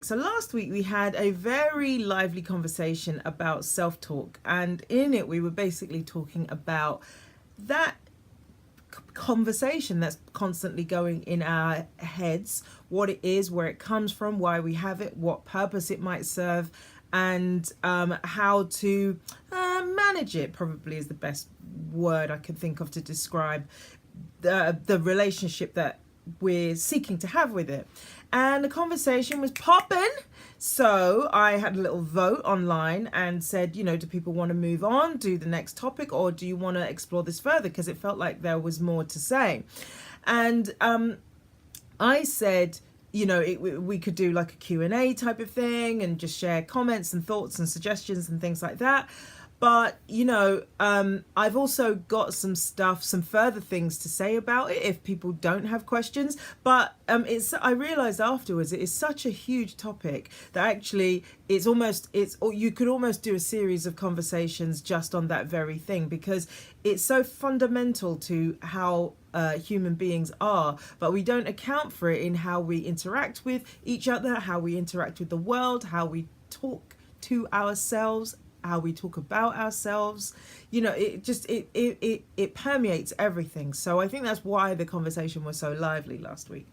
So last week we had a very lively conversation about self-talk, and in it we were basically talking about that conversation that's constantly going in our heads, what it is, where it comes from, why we have it, what purpose it might serve, and how to manage it, probably is the best word I can think of to describe the relationship that we're seeking to have with it. And the conversation was popping, so I had a little vote online and said, you know, do people want to move on, do the next topic, or do you want to explore this further, because it felt like there was more to say. And I said, you know, we could do like a Q&A type of thing and just share comments and thoughts and suggestions and things like that. But, you know, I've also got some further things to say about it if people don't have questions. But I realised afterwards it is such a huge topic that actually you could almost do a series of conversations just on that very thing, because it's so fundamental to how human beings are, but we don't account for it in how we interact with each other, how we interact with the world, how we talk to ourselves, how we talk about ourselves. You know, it permeates everything. So I think that's why the conversation was so lively last week.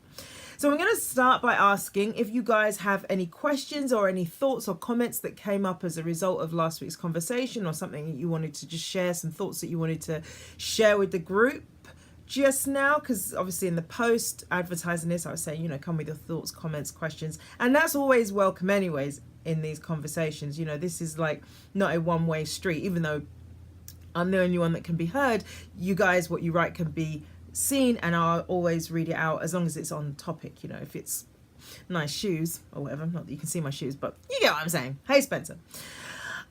So I'm going to start by asking if you guys have any questions or any thoughts or comments that came up as a result of last week's conversation, or something that you wanted to just share, some thoughts that you wanted to share with the group just now, because obviously in the post advertising this I was saying, you know, come with your thoughts, comments, questions, and that's always welcome anyways in these conversations. You know, this is like not a one-way street. Even though I'm the only one that can be heard, you guys, what you write can be seen, and I'll always read it out as long as it's on topic. You know, if it's nice shoes or whatever, not that you can see my shoes, but you get what I'm saying. Hey Spencer.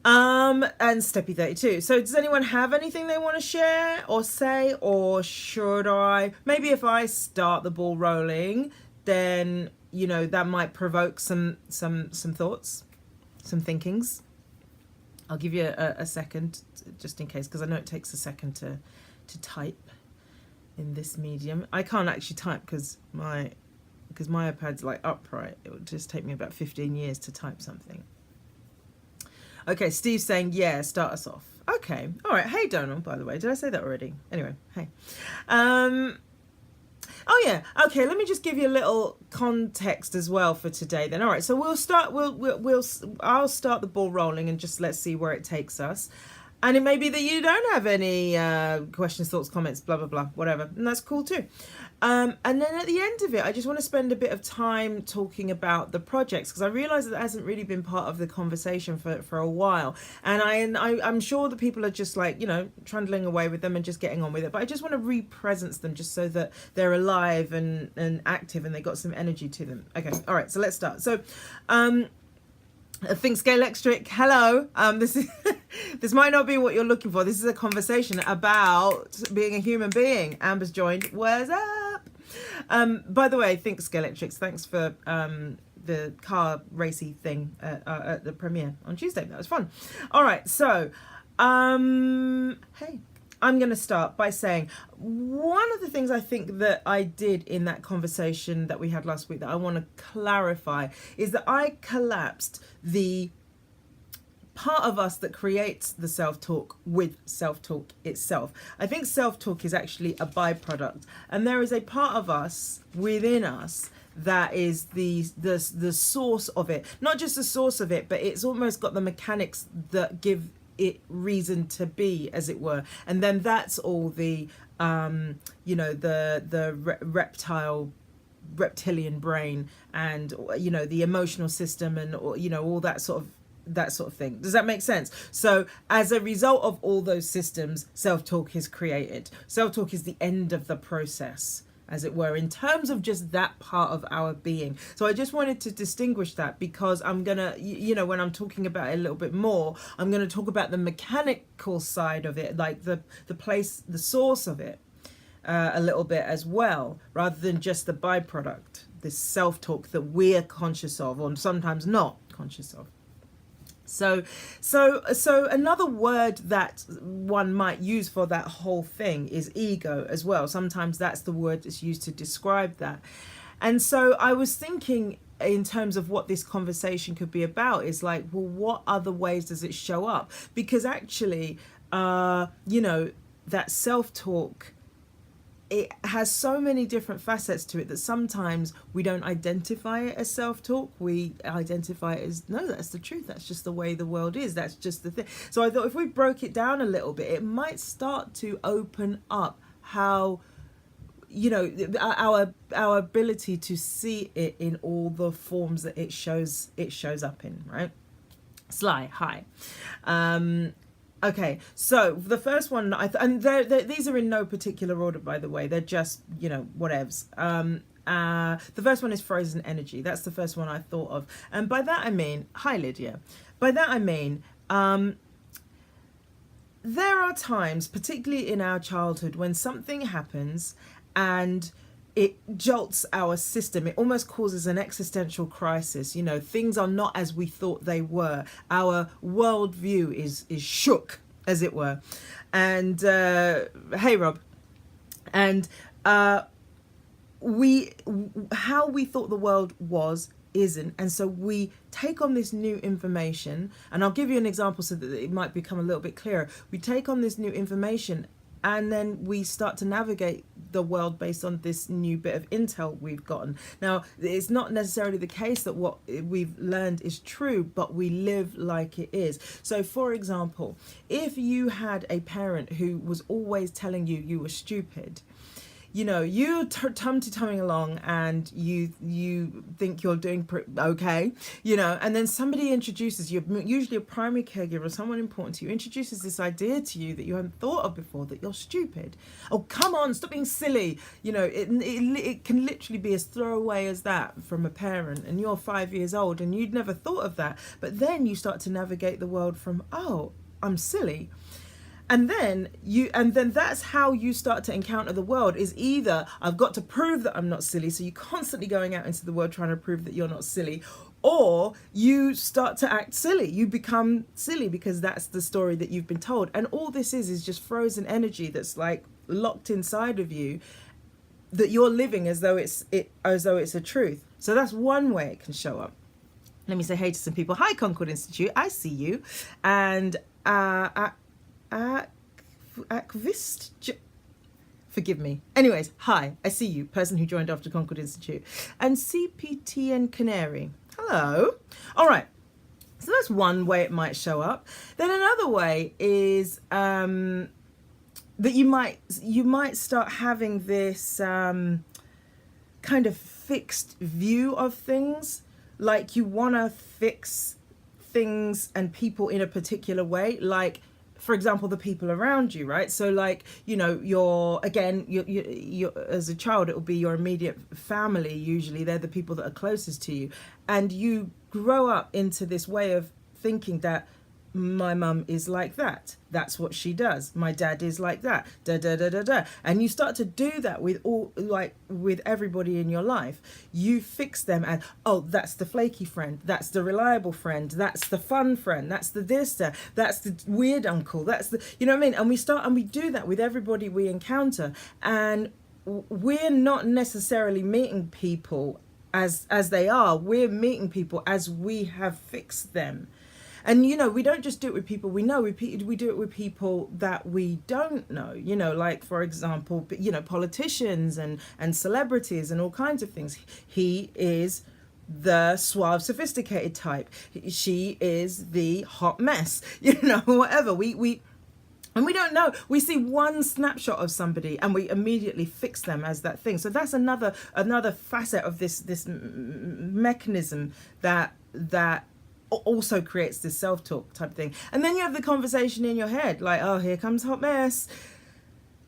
And Steppy 32. So does anyone have anything they want to share or say, or should I, maybe if I start the ball rolling, then, you know, that might provoke some thoughts, some thinkings. I'll give you a second just in case, because I know it takes a second to type in this medium. I can't actually type because my iPad's like upright. It would just take me about 15 years to type something. Okay, Steve's saying, yeah, start us off. Okay, all right. Hey, Donald, by the way. Did I say that already? Anyway, hey. Oh, yeah. Okay, let me just give you a little context as well for today then. All right, so I'll start the ball rolling and just let's see where it takes us. And it may be that you don't have any questions, thoughts, comments, blah, blah, blah, whatever. And that's cool too. And then at the end of it, I just want to spend a bit of time talking about the projects, because I realise that hasn't really been part of the conversation for a while. And I'm sure that people are just like, you know, trundling away with them and just getting on with it. But I just want to re-presence them just so that they're alive and active and they got some energy to them. Okay, all right, so let's start. So, Think Scale Electric, hello. This might not be what you're looking for. This is a conversation about being a human being. Amber's joined. Where's up? By the way, Think Scale Electric, thanks for the car racy thing at the premiere on Tuesday. That was fun. All right, so hey. I'm going to start by saying one of the things I think that I did in that conversation that we had last week that I want to clarify is that I collapsed the part of us that creates the self-talk with self-talk itself. I think self-talk is actually a byproduct, and there is a part of us within us that is the source of it. Not just the source of it, but it's almost got the mechanics that give it reason to be, as it were. And then that's all the you know, the reptilian brain, and, you know, the emotional system, and, you know, all that sort of thing. Does that make sense? So as a result of all those systems, self-talk is created. Self-talk is the end of the process, as it were, in terms of just that part of our being. So I just wanted to distinguish that, because I'm gonna, you know, when I'm talking about it a little bit more, I'm gonna talk about the mechanical side of it, like the place, the source of it, a little bit as well, rather than just the byproduct, this self-talk that we're conscious of, or sometimes not conscious of. So another word that one might use for that whole thing is ego as well. Sometimes that's the word that's used to describe that. And so I was thinking, in terms of what this conversation could be about is like, well, what other ways does it show up? Because actually, that self-talk, it has so many different facets to it that sometimes we don't identify it as self-talk. We identify it as, no, that's the truth. That's just the way the world is. That's just the thing. So I thought if we broke it down a little bit, it might start to open up how, our ability to see it in all the forms that it shows up in, right? Sly, hi. Okay, so the first one, and these are in no particular order, by the way. They're just, whatevs. The first one is frozen energy. That's the first one I thought of. And by that I mean, hi Lydia. By that I mean, there are times, particularly in our childhood, when something happens and it jolts our system. It almost causes an existential crisis. Things are not as we thought they were. Our worldview is shook, as it were. And hey, Rob. And how we thought the world was isn't, and so we take on this new information. And I'll give you an example so that it might become a little bit clearer. We take on this new information, and then we start to navigate the world based on this new bit of intel we've gotten. Now, it's not necessarily the case that what we've learned is true, but we live like it is. So, for example, if you had a parent who was always telling you you were stupid, you're tum-tumming along and you think you're doing okay, and then somebody introduces you, usually a primary caregiver or someone important to you, introduces this idea to you that you hadn't thought of before, that you're stupid. Oh, come on, stop being silly. It can literally be as throwaway as that from a parent, and you're 5 years old and you'd never thought of that. But then you start to navigate the world from, oh, I'm silly. And then that's how you start to encounter the world, is either I've got to prove that I'm not silly, so you're constantly going out into the world trying to prove that you're not silly, or you start to act silly. You become silly because that's the story that you've been told. And all this is just frozen energy that's like locked inside of you, that you're living as though it's a truth. So that's one way it can show up. Let me say hey to some people. Hi, Concord Institute. I see you. And Akvist, forgive me. Anyways, hi, I see you, person who joined after Concord Institute. And CPTN Canary, hello. All right, so that's one way it might show up. Then another way is that you might start having this kind of fixed view of things, like you want to fix things and people in a particular way, like, for example, the people around you, right? So like, you're as a child, it will be your immediate family. Usually they're the people that are closest to you. And you grow up into this way of thinking that my mum is like that. That's what she does. My dad is like that. Da da da da da. And you start to do that with everybody in your life. You fix them and, oh, that's the flaky friend. That's the reliable friend. That's the fun friend. That's the this, that. That's the weird uncle. That's the, you know what I mean? And we do that with everybody we encounter. And we're not necessarily meeting people as they are. We're meeting people as we have fixed them. And, we don't just do it with people we know, we do it with people that we don't know, like, for example, politicians and celebrities and all kinds of things. He is the suave, sophisticated type. She is the hot mess, whatever. And we don't know. We see one snapshot of somebody and we immediately fix them as that thing. So that's another facet of this mechanism that also creates this self-talk type thing. And then you have the conversation in your head, like, oh, here comes hot mess,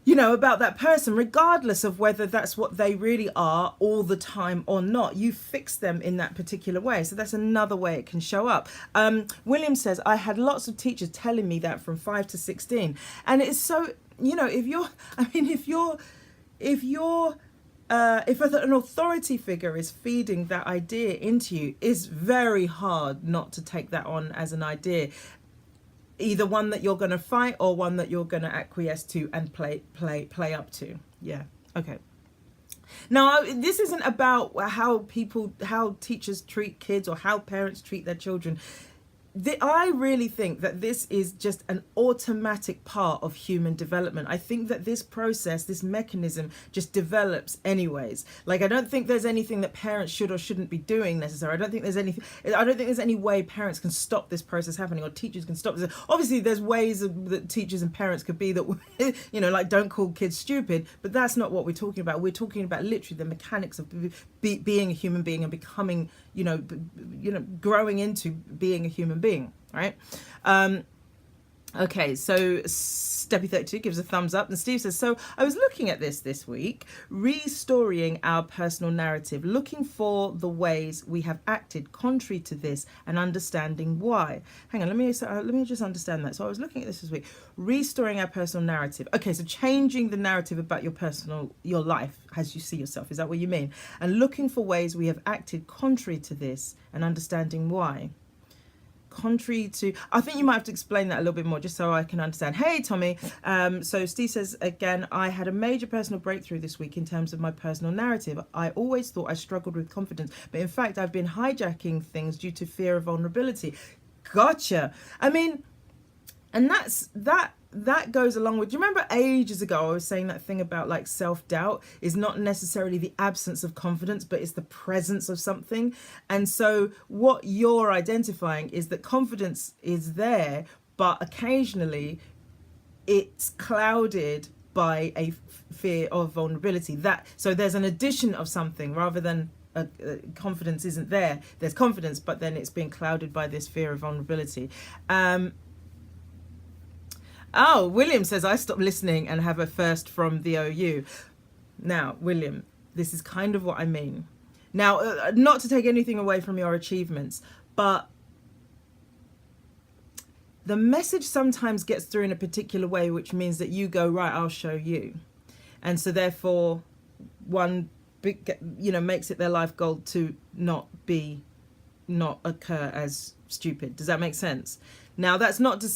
about that person, regardless of whether that's what they really are all the time or not. You fix them in that particular way. So that's another way it can show up. William says, I had lots of teachers telling me that from 5 to 16. And it's so, if an authority figure is feeding that idea into you, it's very hard not to take that on as an idea, either one that you're going to fight or one that you're going to acquiesce to and play up to. Yeah, okay. Now, this isn't about how teachers treat kids or how parents treat their children. I really think that this is just an automatic part of human development. I think that this process, this mechanism just develops anyways. Like, I don't think there's anything that parents should or shouldn't be doing necessarily. I don't think there's any way parents can stop this process happening, or teachers can stop this. Obviously, there's ways that teachers and parents could be that, like, don't call kids stupid, but that's not what we're talking about. We're talking about literally the mechanics of being a human being and becoming, growing into being a human being, right? Okay, so Steppy32 gives a thumbs up, and Steve says, so I was looking at this week, restoring our personal narrative, looking for the ways we have acted contrary to this and understanding why. Hang on, let me just understand that. So I was looking at this week, restoring our personal narrative. Okay, so changing the narrative about your life as you see yourself. Is that what you mean? And looking for ways we have acted contrary to this and understanding why. Contrary to, I think you might have to explain that a little bit more just so I can understand. Hey Tommy, so Steve says again, I had a major personal breakthrough this week in terms of my personal narrative. I always thought I struggled with confidence, but in fact I've been hijacking things due to fear of vulnerability. Gotcha. I mean, and that goes along with, do you remember ages ago I was saying that thing about like self-doubt is not necessarily the absence of confidence, but it's the presence of something. And so what you're identifying is that confidence is there, but occasionally it's clouded by a fear of vulnerability. So there's an addition of something rather than confidence isn't there. There's confidence, but then it's being clouded by this fear of vulnerability. Oh, William says, I stopped listening and have a first from the OU. Now, William, this is kind of what I mean. Now, not to take anything away from your achievements, but the message sometimes gets through in a particular way, which means that you go, right, I'll show you. And so therefore, one makes it their life goal to not occur as stupid. Does that make sense? Now, that's not to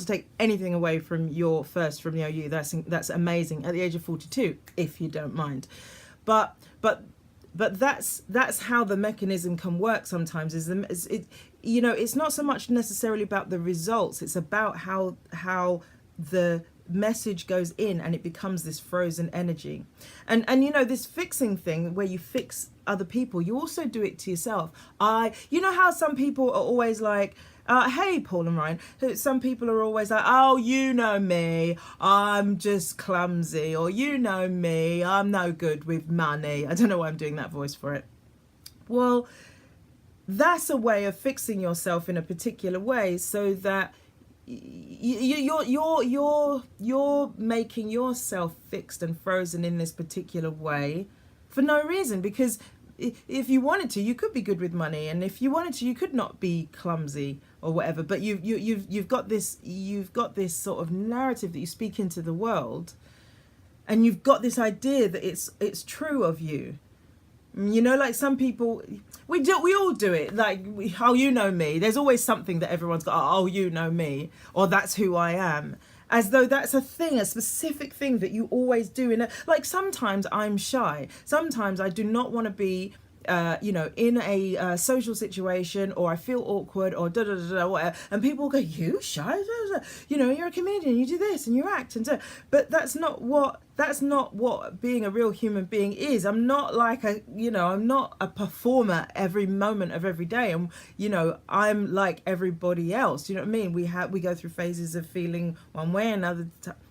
take anything away from your first from the OU. That's amazing at the age of 42, if you don't mind. But that's how the mechanism can work sometimes. It's not so much necessarily about the results. It's about how the message goes in and it becomes this frozen energy. And this fixing thing where you fix other people, you also do it to yourself. How some people are always like, hey, Paul and Ryan, some people are always like, oh, you know me, I'm just clumsy, or you know me, I'm no good with money. I don't know why I'm doing that voice for it. Well, that's a way of fixing yourself in a particular way so that you're making yourself fixed and frozen in this particular way for no reason, because if you wanted to, you could be good with money, and if you wanted to, you could not be clumsy or whatever. But you've got this sort of narrative that you speak into the world, and you've got this idea that it's true of you. Like some people, we all do it. Like, oh, you know me. There's always something that everyone's got. Oh, you know me, or that's who I am. As though that's a specific thing that you always do. Like sometimes I'm shy. Sometimes I do not want to be, in a social situation, or I feel awkward, or whatever. And people go, "You shy? You're a comedian. You do this and you act and so." But that's not what being a real human being is. I'm not like I'm not a performer every moment of every day. And I'm like everybody else. You know what I mean? We go through phases of feeling one way, another.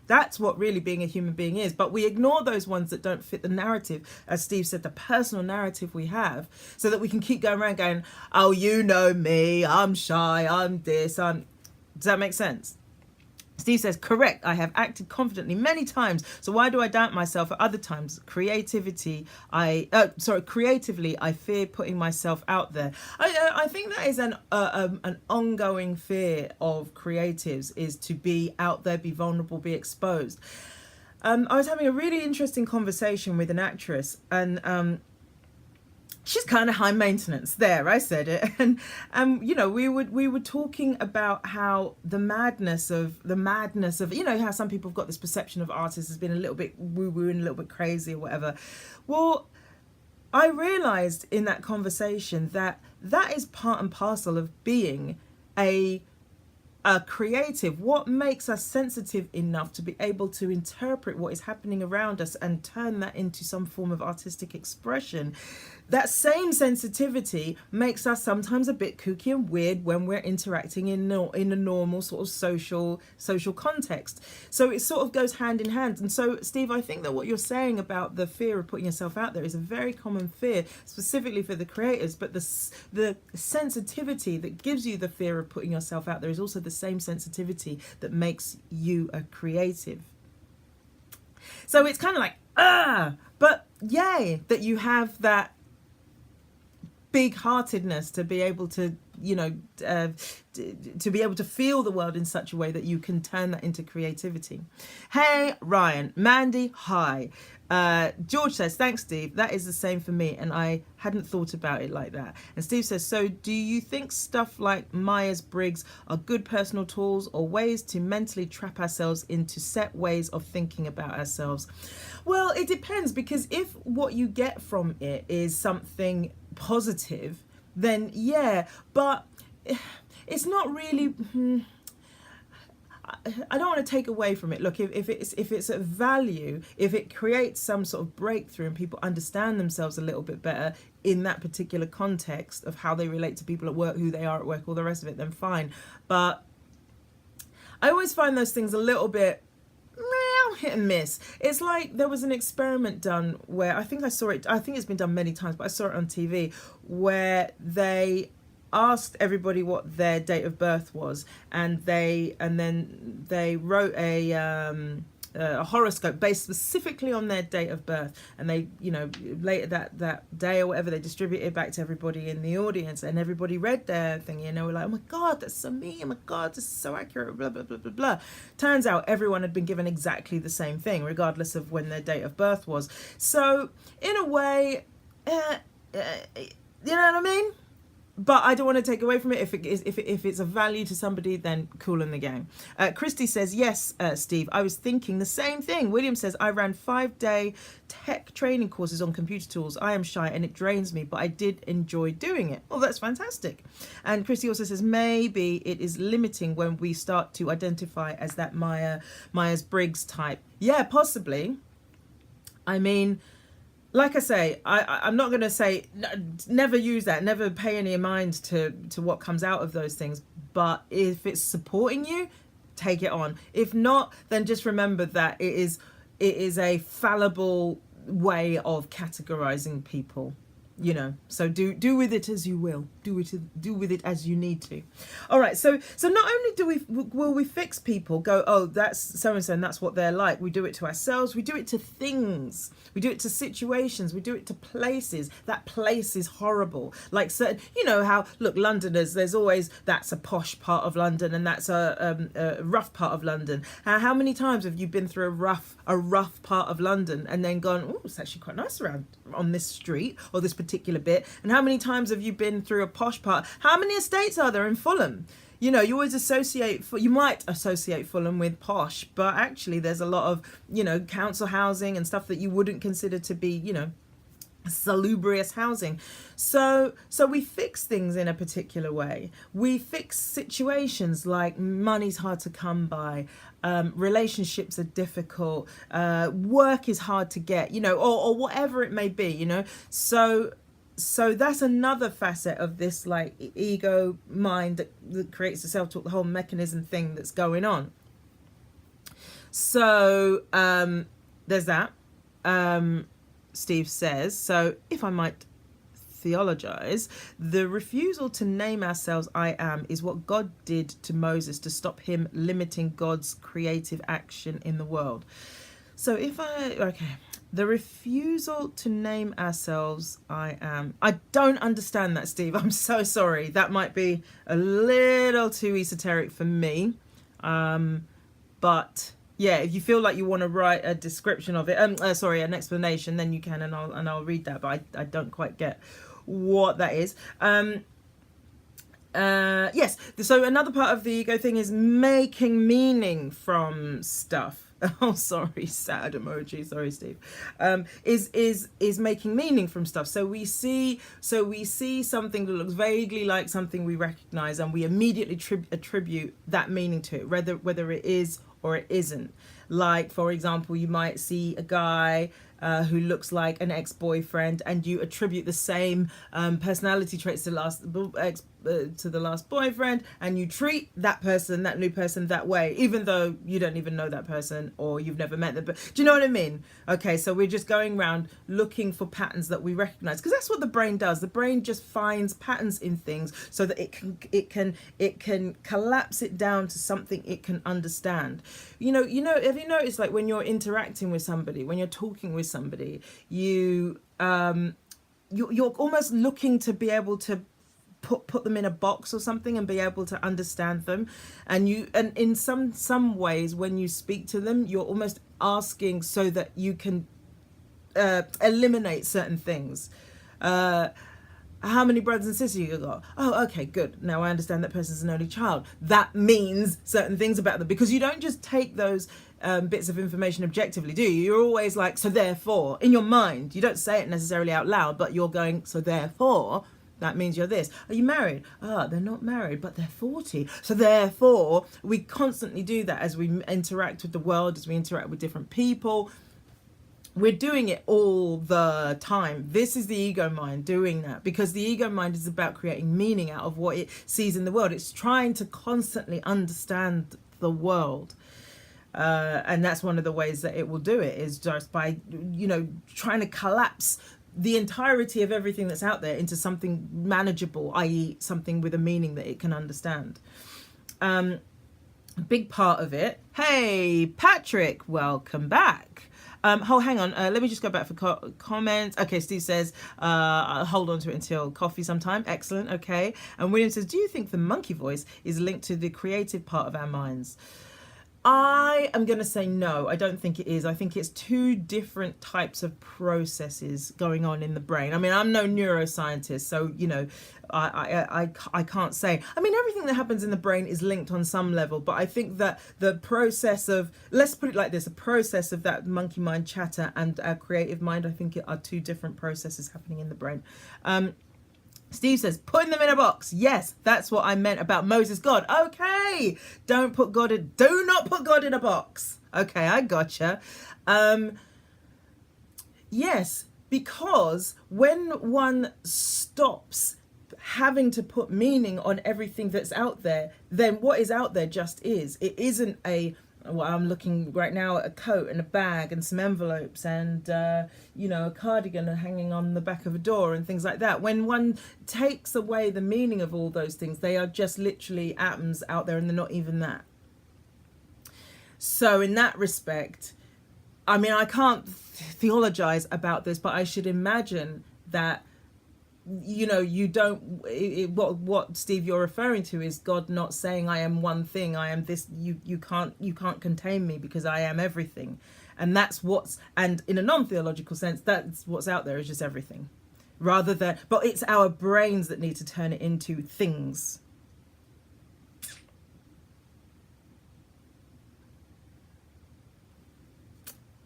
That's what really being a human being is. But we ignore those ones that don't fit the narrative, as Steve said, the personal narrative we have, so that we can keep going around going, oh, you know me, I'm shy, I'm this, Does that make sense? Steve says, correct, I have acted confidently many times, so why do I doubt myself at other times? Creatively, I fear putting myself out there. I think that is an ongoing fear of creatives, is to be out there, be vulnerable, be exposed. I was having a really interesting conversation with an actress, and she's kind of high maintenance. There, I said it. And you know, we were talking about how the madness of you know, how some people have got this perception of artists as being a little bit woo-woo and a little bit crazy or whatever. Well, I realized in that conversation that is part and parcel of being a creative. What makes us sensitive enough to be able to interpret what is happening around us and turn that into some form of artistic expression? That same sensitivity makes us sometimes a bit kooky and weird when we're interacting in a normal sort of social context. So it sort of goes hand in hand. And so, Steve, I think that what you're saying about the fear of putting yourself out there is a very common fear, specifically for the creators. But the sensitivity that gives you the fear of putting yourself out there is also the same sensitivity that makes you a creative. So it's kind of like, but yay that you have that big-heartedness to be able to, you know, to be able to feel the world in such a way that you can turn that into creativity. Hey, Ryan. Mandy, hi. George says, thanks, Steve. That is the same for me, and I hadn't thought about it like that. And Steve says, so do you think stuff like Myers-Briggs are good personal tools or ways to mentally trap ourselves into set ways of thinking about ourselves? Well, it depends, because if what you get from it is something positive, then yeah, but it's not really... I don't want to take away from it. Look, if it's a value, if it creates some sort of breakthrough and people understand themselves a little bit better in that particular context of how they relate to people at work, who they are at work, all the rest of it, then fine. But I always find those things a little bit hit and miss. It's like there was an experiment done where I think it's been done many times, but I saw it on TV, where they asked everybody what their date of birth was, and then they wrote a horoscope based specifically on their date of birth, and they, you know, later that day or whatever, they distributed it back to everybody in the audience, and everybody read their thing, and they were like, oh my god, that's so me, oh my god, this is so accurate, blah blah blah blah blah. Turns out everyone had been given exactly the same thing regardless of when their date of birth was. So in a way, you know what I mean? But I don't want to take away from it. If it's a value to somebody, then cool in the game. Christy says, yes, Steve, I was thinking the same thing. William says, I ran 5-day tech training courses on computer tools. I am shy and it drains me, but I did enjoy doing it. Oh, that's fantastic. And Christy also says, maybe it is limiting when we start to identify as that Myers-Briggs type. Yeah, possibly. I mean, like I say, I'm not going to say never use that, never pay any mind to what comes out of those things. But if it's supporting you, take it on. If not, then just remember that it is a fallible way of categorizing people. You know, so do with it as you will. Do with it as you need to. All right. So not only will we fix people, go, oh, that's so and so, and that's what they're like. We do it to ourselves. We do it to things. We do it to situations. We do it to places. That place is horrible. Like certain, you know how, look, Londoners. There's always, that's a posh part of London, and that's a rough part of London. How many times have you been through a rough part of London and then gone, oh, it's actually quite nice around on this street or this particular bit? And how many times have you been through a posh part? How many estates are there in Fulham? You know, you always you might associate Fulham with posh, but actually there's a lot of, you know, council housing and stuff that you wouldn't consider to be, you know, salubrious housing. So we fix things in a particular way. We fix situations like money's hard to come by, relationships are difficult, work is hard to get, you know, or whatever it may be, you know. So that's another facet of this, like, ego mind that creates the self-talk, the whole mechanism thing that's going on. So there's that. Steve says, so if I might theologize, the refusal to name ourselves I am is what God did to Moses to stop him limiting God's creative action in the world. So the refusal to name ourselves I am. I don't understand that, Steve. I'm so sorry. That might be a little too esoteric for me. But yeah, if you feel like you want to write a description of it, an explanation, then you can, and I'll read that. But I don't quite get what that is. Yes, so another part of the ego thing is making meaning from stuff. Oh, sorry, sad emoji. Sorry, Steve. Is making meaning from stuff. So we see something that looks vaguely like something we recognize, and we immediately attribute that meaning to it, whether it is or it isn't. Like, for example, you might see a guy who looks like an ex-boyfriend, and you attribute the same personality traits to the last boyfriend, and you treat that new person that way, even though you don't even know that person or you've never met them. But do you know what I mean? Okay, so we're just going around looking for patterns that we recognize, because that's what the brain does. The brain just finds patterns in things so that it can collapse it down to something it can understand. You know, have you noticed, like, when you're interacting with somebody, when you're talking with somebody, you're almost looking to be able to put them in a box or something and be able to understand them, and in some ways, when you speak to them, you're almost asking so that you can eliminate certain things. How many brothers and sisters you got? Oh, okay, good. Now I understand that person's an only child. That means certain things about them, because you don't just take those bits of information objectively, do you? You're always like, so therefore, in your mind. You don't say it necessarily out loud, but you're going, so therefore, that means you're this. Are you married? Ah, they're not married, but they're 40. So therefore, we constantly do that as we interact with the world, as we interact with different people. We're doing it all the time. This is the ego mind doing that, because the ego mind is about creating meaning out of what it sees in the world. It's trying to constantly understand the world. And that's one of the ways that it will do it, is just by, trying to collapse the entirety of everything that's out there into something manageable, i.e. something with a meaning that it can understand. A big part of it. Hey, Patrick, welcome back. Hang on. Let me just go back for comments. Okay, Steve says, I'll hold on to it until coffee sometime. Excellent. Okay. And William says, do you think the monkey voice is linked to the creative part of our minds? I am going to say no, I don't think it is. I think it's two different types of processes going on in the brain. I mean, I'm no neuroscientist, so, I can't say. I mean, everything that happens in the brain is linked on some level, but I think that the process of, let's put it like this, a process of that monkey mind chatter and our creative mind, I think are two different processes happening in the brain. Steve says, putting them in a box. Yes, that's what I meant about Moses God. Okay, do not put God in a box. Okay, I gotcha. Yes, because when one stops having to put meaning on everything that's out there, then what is out there just is. It isn't I'm looking right now at a coat and a bag and some envelopes and, a cardigan hanging on the back of a door and things like that. When one takes away the meaning of all those things, they are just literally atoms out there, and they're not even that. So in that respect, I mean, I can't theologize about this, but I should imagine that, you don't, what Steve you're referring to is God not saying I am one thing, I am this, you can't contain me because I am everything. And and in a non-theological sense, that's what's out there, is just everything, but it's our brains that need to turn it into things.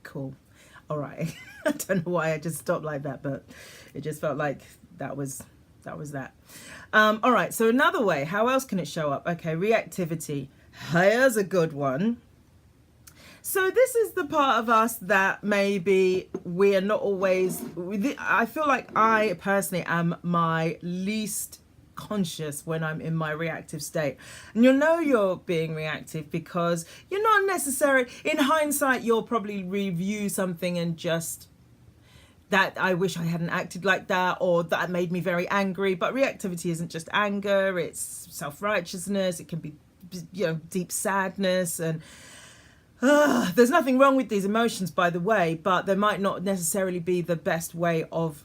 Cool. All right. I don't know why I just stopped like that, but it just felt like that was that. All right, so another way, how else can it show up? Okay, reactivity. Here's a good one. So this is the part of us that maybe we are not always, I feel like I personally am my least conscious when I'm in my reactive state. And you'll know you're being reactive because you're not necessarily, in hindsight, you'll probably review something and just, that I wish I hadn't acted like that, or that made me very angry. But reactivity isn't just anger, it's self-righteousness, it can be, deep sadness, and there's nothing wrong with these emotions, by the way, but they might not necessarily be the best way of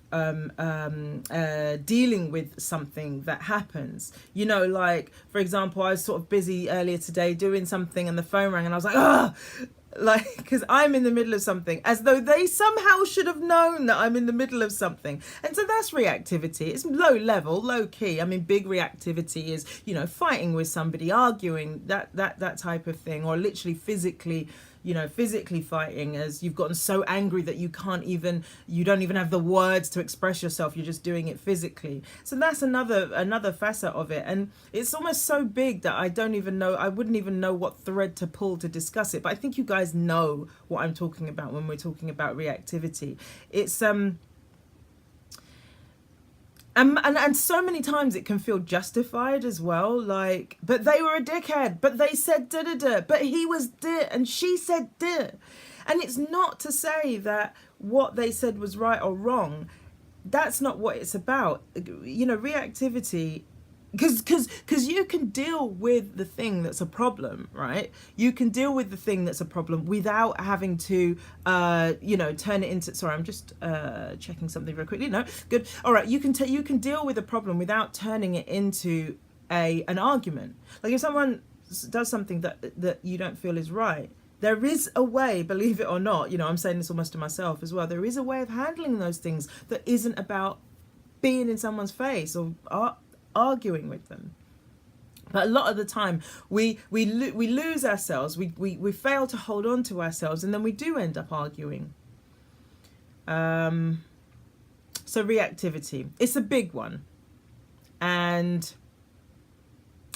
dealing with something that happens. Like, for example, I was sort of busy earlier today doing something and the phone rang and I was like, like, because I'm in the middle of something, as though they somehow should have known that I'm in the middle of something. And so that's reactivity. It's low level, low key. I mean, big reactivity is, you know, fighting with somebody, arguing, that type of thing, or literally physically, you know, physically fighting, as you've gotten so angry that you don't even have the words to express yourself. You're just doing it physically. So that's another facet of it. And it's almost so big that I wouldn't even know what thread to pull to discuss it. But I think you guys know what I'm talking about when we're talking about reactivity. It's and so many times it can feel justified as well, like, but they were a dickhead, but they said da-da-da, but he was da, and she said da. And it's not to say that what they said was right or wrong. That's not what it's about. You know, reactivity, because you can deal with the thing that's a problem, right? You can deal with the thing that's a problem without having to you know, turn it into, sorry, I'm just checking something very quickly. No, good. All right, you can deal with a problem without turning it into an argument. Like if someone does something that you don't feel is right, there is a way, believe it or not, you know, I'm saying this almost to myself as well, there is a way of handling those things that isn't about being in someone's face or arguing with them. But a lot of the time we lose ourselves, we fail to hold on to ourselves, and then we do end up arguing. So reactivity, it's a big one, and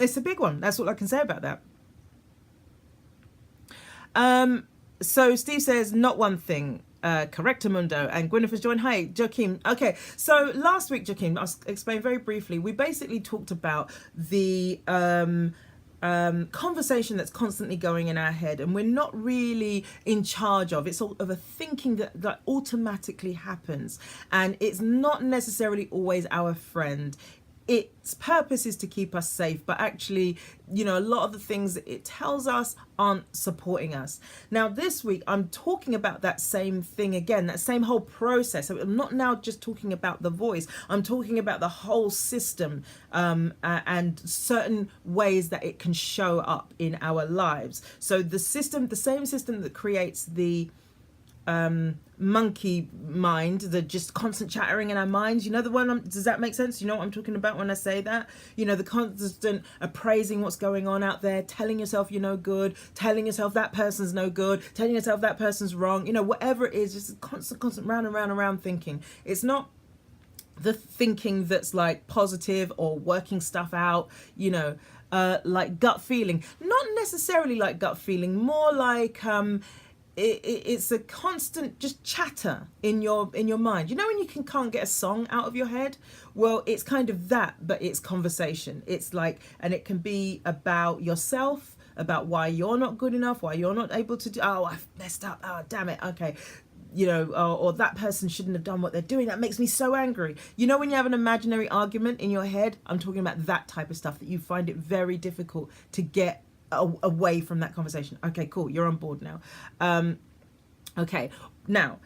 it's a big one. That's all I can say about that. So Steve says, not one thing. Correctamundo, and Gwyneth has joined. Hi, Joaquin. Okay, so last week, Joaquin, I'll explain very briefly. We basically talked about the conversation that's constantly going in our head, and we're not really in charge of. It's sort of a thinking that automatically happens, and it's not necessarily always our friend. Its purpose is to keep us safe, but actually, you know, a lot of the things that it tells us aren't supporting us. Now, this week, I'm talking about that same thing again, that same whole process. So I'm not now just talking about the voice. I'm talking about the whole system and certain ways that it can show up in our lives. So the same system that creates the monkey mind, the just constant chattering in our minds, you know, the one, does that make sense? You know what I'm talking about when I say that? You know, the constant appraising what's going on out there, telling yourself you're no good, telling yourself that person's no good, telling yourself that person's wrong, you know, whatever it is, just constant round and round and round thinking. It's not the thinking that's like positive or working stuff out, you know, like gut feeling. Not necessarily like gut feeling, more like it's a constant just chatter in your mind. You know when you can't get a song out of your head? Well, it's kind of that, but it's conversation. It's like, and it can be about yourself, about why you're not good enough, why you're not able to do, oh, I've messed up, oh, damn it, okay. You know, or that person shouldn't have done what they're doing. That makes me so angry. You know when you have an imaginary argument in your head? I'm talking about that type of stuff that you find it very difficult to get away from that conversation. Okay, cool, you're on board now. Okay, now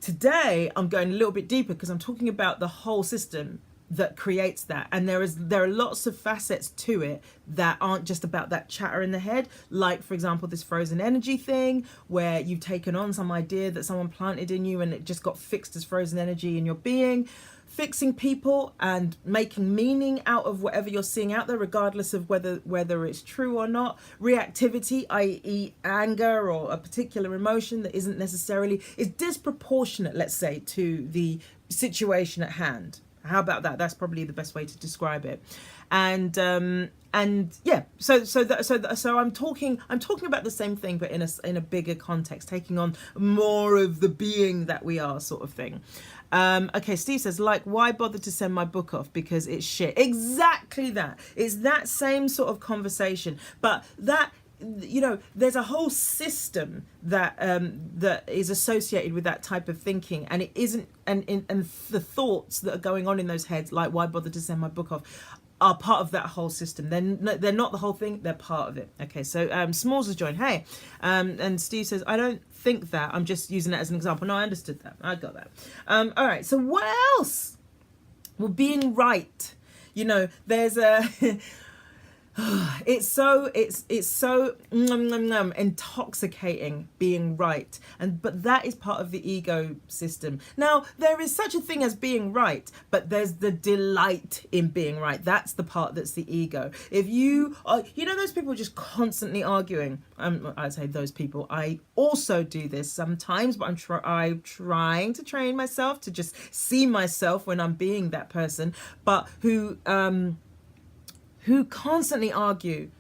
today I'm going a little bit deeper because I'm talking about the whole system that creates that, and there are lots of facets to it that aren't just about that chatter in the head, like for example this frozen energy thing, where you've taken on some idea that someone planted in you and it just got fixed as frozen energy in your being. Fixing people and making meaning out of whatever you're seeing out there, regardless of whether it's true or not. Reactivity, i.e. anger or a particular emotion that isn't necessarily, is disproportionate, let's say, to the situation at hand. How about that? That's probably the best way to describe it. And yeah, so I'm talking about the same thing, but in a bigger context, taking on more of the being that we are, sort of thing. Okay, Steve says, like, why bother to send my book off? Because it's shit. Exactly that. It's that same sort of conversation. But that, you know, there's a whole system that that is associated with that type of thinking, and it isn't, and the thoughts that are going on in those heads, like why bother to send my book off, are part of that whole system. They're not the whole thing, they're part of it. Okay, so Smalls has joined. Hey, and Steve says, I don't think that, I'm just using that as an example. No, I understood that, I got that. All right, so what else? Well, being right, you know, there's a it's so intoxicating being right, but that is part of the ego system. Now there is such a thing as being right, but there's the delight in being right. That's the part that's the ego. If you are, those people just constantly arguing. I'd say those people. I also do this sometimes, but I'm trying to train myself to just see myself when I'm being that person, but who constantly argue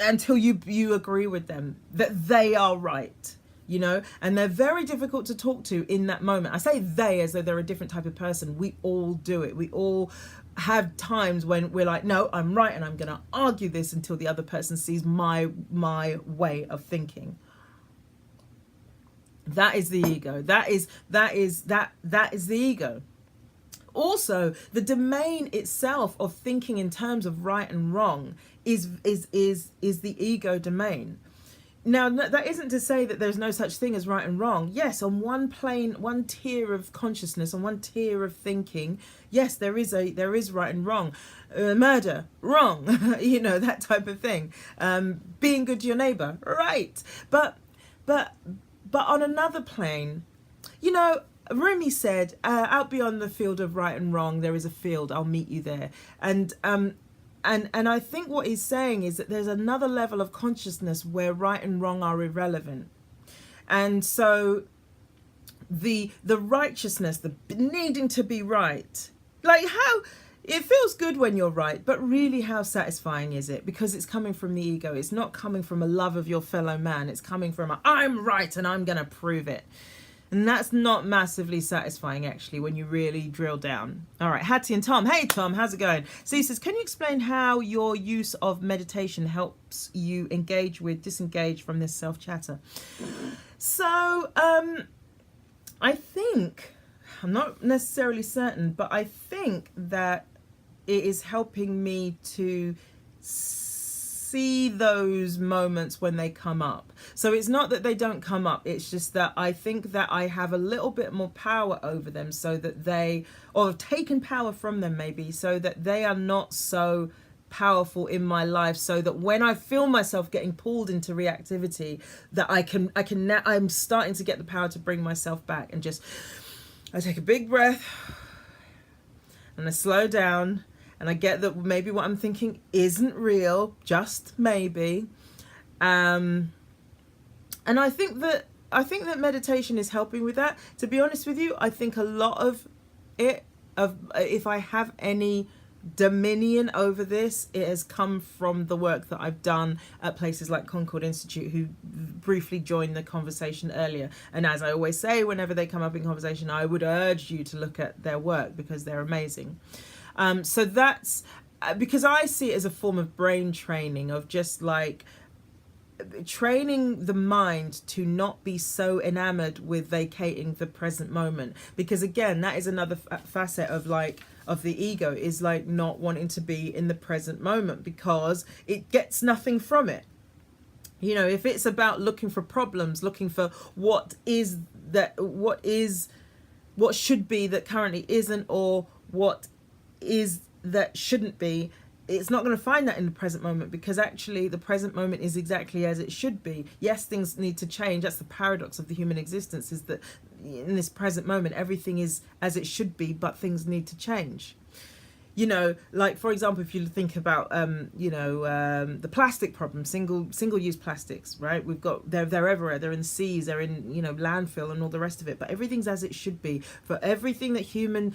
until you agree with them that they are right, and they're very difficult to talk to in that moment. I say they as though they're a different type of person. We all do it. We all have times when we're like, no, I'm right, and I'm going to argue this until the other person sees my way of thinking. That is the ego. That is the ego. Also, the domain itself of thinking in terms of right and wrong is the ego domain. Now, that isn't to say that there's no such thing as right and wrong. Yes, on one plane, one tier of consciousness, on one tier of thinking, yes, there is right and wrong. Murder, wrong, that type of thing. Being good to your neighbor, right. But on another plane, Rumi said, out beyond the field of right and wrong, there is a field, I'll meet you there. And I think what he's saying is that there's another level of consciousness where right and wrong are irrelevant. And so the righteousness, the needing to be right, like how it feels good when you're right, but really how satisfying is it? Because it's coming from the ego. It's not coming from a love of your fellow man. It's coming from I'm right and I'm going to prove it. And that's not massively satisfying, actually, when you really drill down. All right, Hattie and Tom. Hey, Tom, how's it going? Steve says, can you explain how your use of meditation helps you disengage from this self-chatter? So, I think, I'm not necessarily certain, but I think that it is helping me to see those moments when they come up. So it's not that they don't come up, it's just that I think that I have a little bit more power over them, so that or have taken power from them maybe, so that they are not so powerful in my life, so that when I feel myself getting pulled into reactivity, that I'm starting to get the power to bring myself back, and I take a big breath and I slow down. And I get that maybe what I'm thinking isn't real, just maybe. And I think that meditation is helping with that. To be honest with you, I think a lot of if I have any dominion over this, it has come from the work that I've done at places like Concord Institute, who briefly joined the conversation earlier. And as I always say, whenever they come up in conversation, I would urge you to look at their work because they're amazing. So that's because I see it as a form of brain training, of just like training the mind to not be so enamored with vacating the present moment. Because again, that is another facet of the ego, is like not wanting to be in the present moment because it gets nothing from it. If it's about looking for problems, looking for what should be that currently isn't, or what is that shouldn't be, it's not going to find that in the present moment, because actually the present moment is exactly as it should be. Yes, things need to change. That's the paradox of the human existence, is that in this present moment everything is as it should be, but things need to change. Like for example, if you think about the plastic problem, single use plastics, right? We've got they're everywhere. They're in seas, they're in landfill and all the rest of it, but everything's as it should be. For everything that human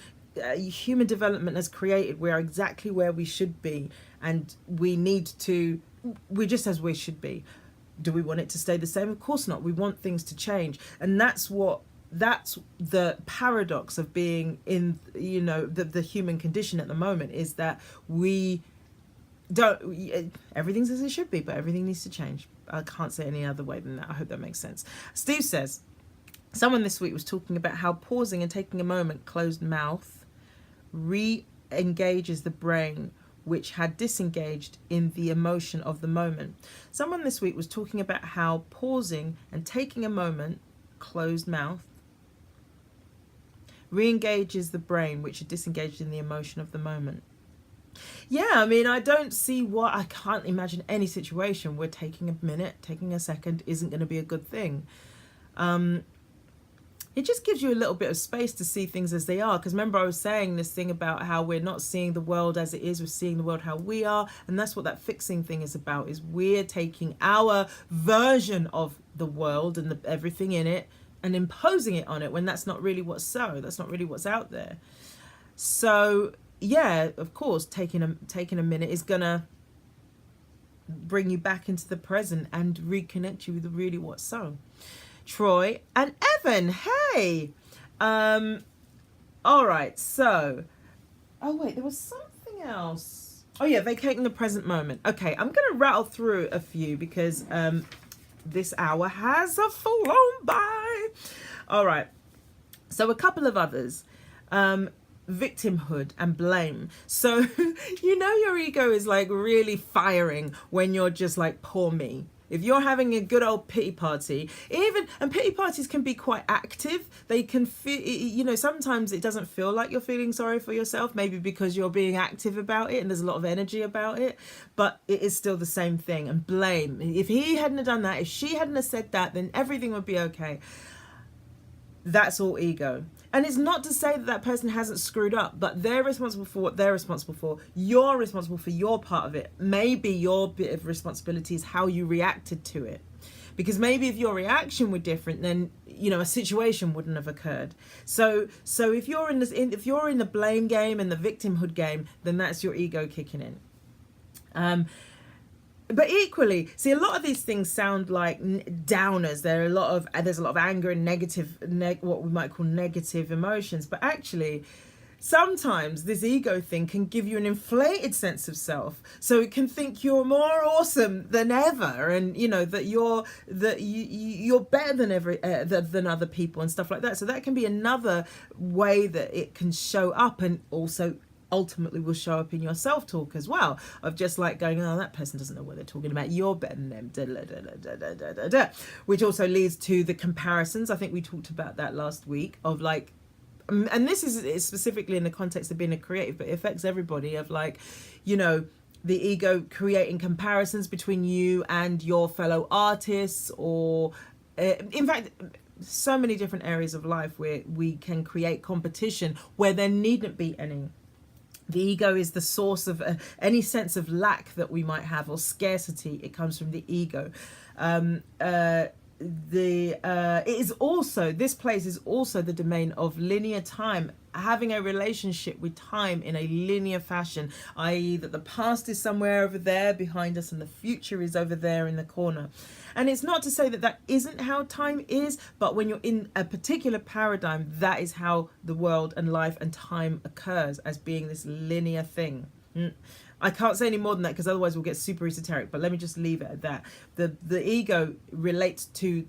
development has created, we are exactly where we should be, and we're just as we should be. Do we want it to stay the same? Of course not. We want things to change, and that's the paradox of being in the human condition at the moment, is that everything's as it should be, but everything needs to change. I can't say any other way than that. I hope that makes sense. Steve says, someone this week was talking about how pausing and taking a moment, closed mouth, re-engages the brain, which had disengaged in the emotion of the moment. Someone this week was talking about how pausing and taking a moment, closed mouth, re-engages the brain, which had disengaged in the emotion of the moment. Yeah, I mean, I don't see what, I can't imagine any situation where taking a minute, taking a second isn't going to be a good thing. It just gives you a little bit of space to see things as they are. Because remember, I was saying this thing about how we're not seeing the world as it is, we're seeing the world how we are. And that's what that fixing thing is about, is we're taking our version of the world and everything in it and imposing it on it when that's not really what's so. That's not really what's out there. So, yeah, of course, taking a minute is going to bring you back into the present and reconnect you with really what's so. Troy and Evan, hey. All right, so, oh wait, there was something else. Oh yeah, vacating the present moment. Okay, I'm gonna rattle through a few because this hour has flown by. All right, so a couple of others. Victimhood and blame. So you know your ego is like really firing when you're just like, poor me. If you're having a good old pity party, and pity parties can be quite active. They can feel, you know, sometimes it doesn't feel like you're feeling sorry for yourself, maybe because you're being active about it and there's a lot of energy about it, but it is still the same thing. And blame. If he hadn't have done that, if she hadn't have said that, then everything would be okay. That's all ego. And it's not to say that that person hasn't screwed up, but they're responsible for what they're responsible for. You're responsible for your part of it. Maybe your bit of responsibility is how you reacted to it. Because maybe if your reaction were different, then, you know, a situation wouldn't have occurred. So if you're in the blame game and the victimhood game, then that's your ego kicking in. But equally, see, a lot of these things sound like downers. There's a lot of anger and what we might call negative emotions. But actually, sometimes this ego thing can give you an inflated sense of self. So it can think you're more awesome than ever, and you know that you're better than other people and stuff like that. So that can be another way that it can show up, and also ultimately will show up in your self-talk as well, of just like going, oh, that person doesn't know what they're talking about, you're better than them, da, da, da, da, da, da, da. Which also leads to the comparisons. I think we talked about that last week, of like, and this is specifically in the context of being a creative, but it affects everybody, of like, you know, the ego creating comparisons between you and your fellow artists, or in fact, so many different areas of life where we can create competition where there needn't be any. The ego is the source of any sense of lack that we might have, or scarcity. It comes from the ego. This place is also the domain of linear time, having a relationship with time in a linear fashion, i.e. that the past is somewhere over there behind us and the future is over there in the corner. And it's not to say that that isn't how time is, but when you're in a particular paradigm, that is how the world and life and time occurs, as being this linear thing. I can't say any more than that because otherwise we'll get super esoteric, but let me just leave it at that. The ego relates to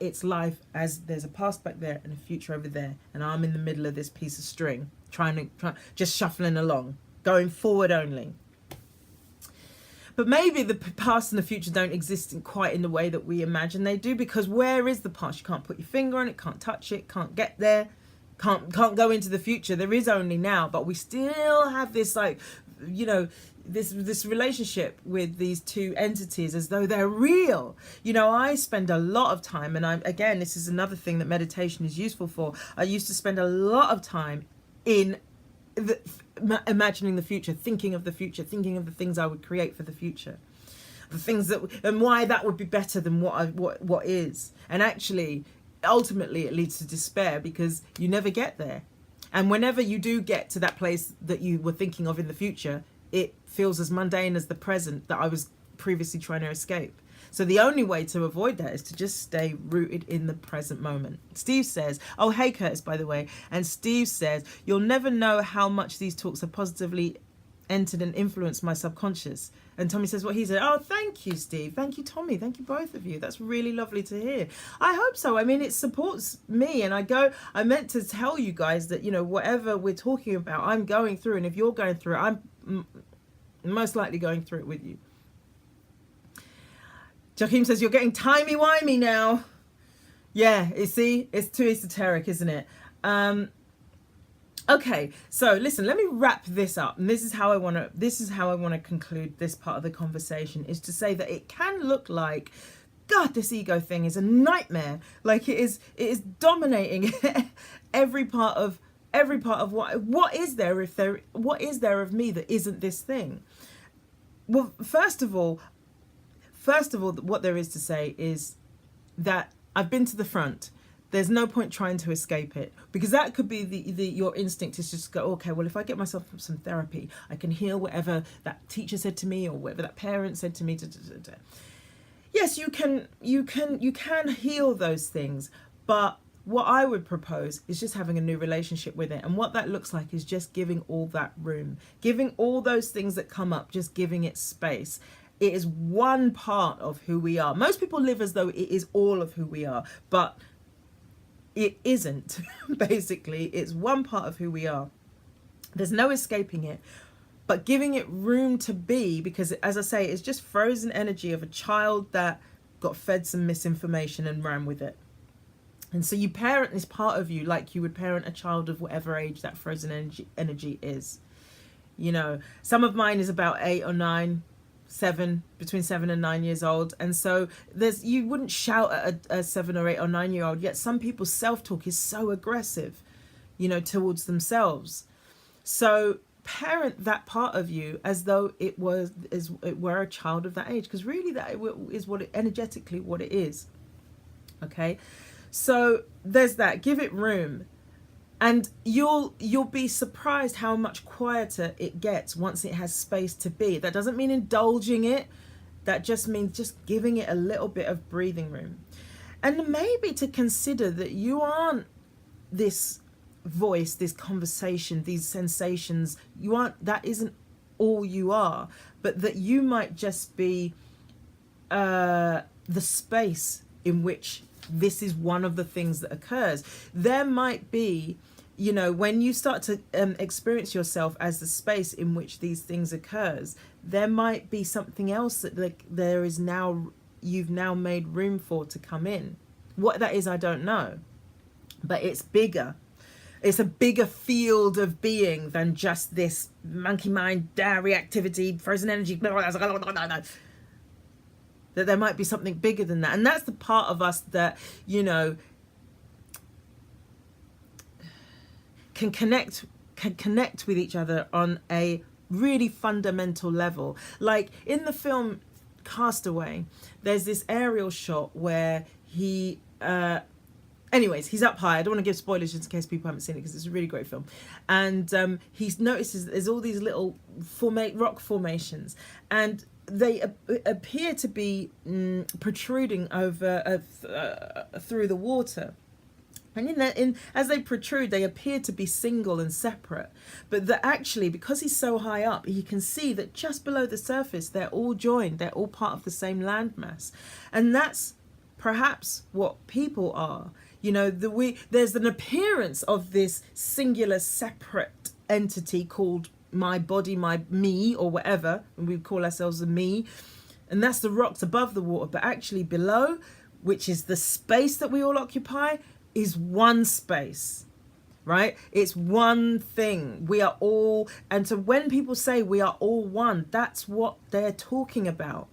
its life as there's a past back there and a future over there, and I'm in the middle of this piece of string, just shuffling along, going forward only. But maybe the past and the future don't exist quite in the way that we imagine they do, because where is the past? You can't put your finger on it, can't touch it, can't get there, can't go into the future. There is only now, but we still have this, like, you know, this relationship with these two entities as though they're real. You know, I spend a lot of time, and this is another thing that meditation is useful for. I used to spend a lot of time in imagining the future, thinking of the future, thinking of the things I would create for the future, the things that, and why that would be better than what is. And actually, ultimately, it leads to despair because you never get there. And whenever you do get to that place that you were thinking of in the future, it feels as mundane as the present that I was previously trying to escape. So the only way to avoid that is to just stay rooted in the present moment. Steve says, oh, hey, Curtis, by the way. And Steve says, you'll never know how much these talks have positively entered and influenced my subconscious. And Tommy says what he said. Oh, thank you, Steve. Thank you, Tommy. Thank you, both of you. That's really lovely to hear. I hope so. I mean, it supports me. And I meant to tell you guys that, you know, whatever we're talking about, I'm going through. And if you're going through it, I'm most likely going through it with you. Joachim says, you're getting timey-wimey now. Yeah, you see, it's too esoteric, isn't it? Okay, so listen, let me wrap this up. And this is how I want to conclude this part of the conversation, is to say that it can look like, God, this ego thing is a nightmare. Like it is dominating every part of what is there of me that isn't this thing. Well, first of all, what there is to say is that I've been to the front. There's no point trying to escape it, because that could be your instinct is just go, okay, well, if I get myself some therapy, I can heal whatever that teacher said to me or whatever that parent said to me. Yes, you can heal those things, but what I would propose is just having a new relationship with it. And what that looks like is just giving all that room, giving all those things that come up, just giving it space. It is one part of who we are. Most people live as though it is all of who we are, but it isn't. Basically, it's one part of who we are. There's no escaping it, but giving it room to be, because as I say, it's just frozen energy of a child that got fed some misinformation and ran with it. And so you parent this part of you like you would parent a child of whatever age that frozen energy is. You know, some of mine is about 8 or 9, 7, between 7 and 9 years old. And so you wouldn't shout at a 7 or 8 or 9 year old, yet some people's self-talk is so aggressive, you know, towards themselves. So parent that part of you as though it were a child of that age, because really that is energetically what it is. Okay, so there's that. Give it room, and you'll be surprised how much quieter it gets once it has space to be. That doesn't mean indulging it. That just means just giving it a little bit of breathing room, and maybe to consider that you aren't this voice, this conversation, these sensations. That isn't all you are, but that you might just be the space in which this is one of the things that occurs. There might be, you know, when you start to experience yourself as the space in which these things occurs, there might be something else that you've now made room for to come in. What that is, I don't know, but it's bigger. It's a bigger field of being than just this monkey mind, reactivity, frozen energy, that there might be something bigger than that. And that's the part of us that, you know, can connect with each other on a really fundamental level. Like in the film Castaway, there's this aerial shot where he's up high. I don't want to give spoilers just in case people haven't seen it, because it's a really great film. And he notices that there's all these little rock formations, and they appear to be protruding over through the water. And as they protrude, they appear to be single and separate. But that actually, because he's so high up, he can see that just below the surface, they're all joined. They're all part of the same landmass. And that's perhaps what people are. You know, there's an appearance of this singular, separate entity called my body, my me, or whatever, and we call ourselves a me, and that's the rocks above the water. But actually below, which is the space that we all occupy, is one space, right? It's one thing. We are all, and so when people say we are all one, that's what they're talking about.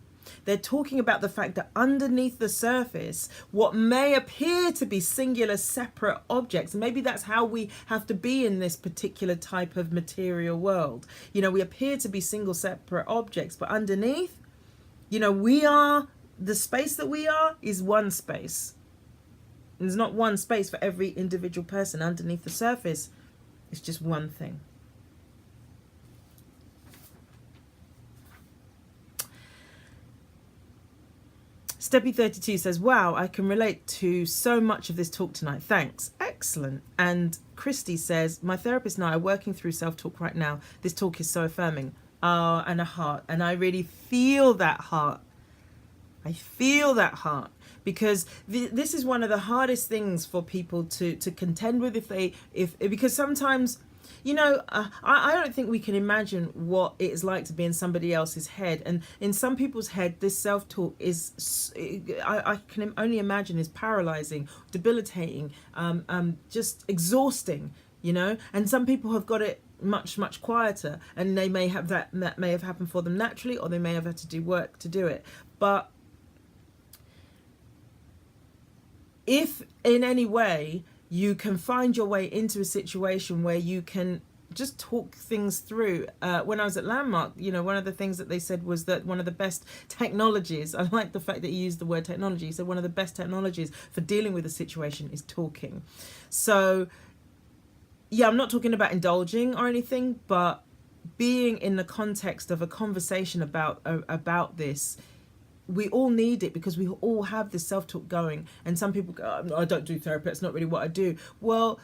They're talking about the fact that underneath the surface, what may appear to be singular, separate objects, and maybe that's how we have to be in this particular type of material world. You know, we appear to be single, separate objects, but underneath, you know, the space that we are is one space. There's not one space for every individual person. Underneath the surface, it's just one thing. Steppy32 says, wow, I can relate to so much of this talk tonight. Thanks. Excellent. And Christy says, my therapist and I are working through self-talk right now. This talk is so affirming. And a heart. And I really feel that heart. I feel that heart. Because this is one of the hardest things for people to contend with because sometimes, you know, I don't think we can imagine what it is like to be in somebody else's head. And in some people's head, this self-talk is, I can only imagine, is paralyzing, debilitating, just exhausting. you know. And some people have got it much quieter, and they may have that may have happened for them naturally, or they may have had to do work to do it. But if in any way you can find your way into a situation where you can just talk things through. When I was at Landmark, you know, one of the things that they said was that one of the best technologies, I like the fact that you used the word technology, so one of the best technologies for dealing with a situation is talking. So yeah, I'm not talking about indulging or anything, but being in the context of a conversation about this, we all need it, because we all have this self-talk going. And some people go, oh, I don't do therapy, it's not really what I do. Well,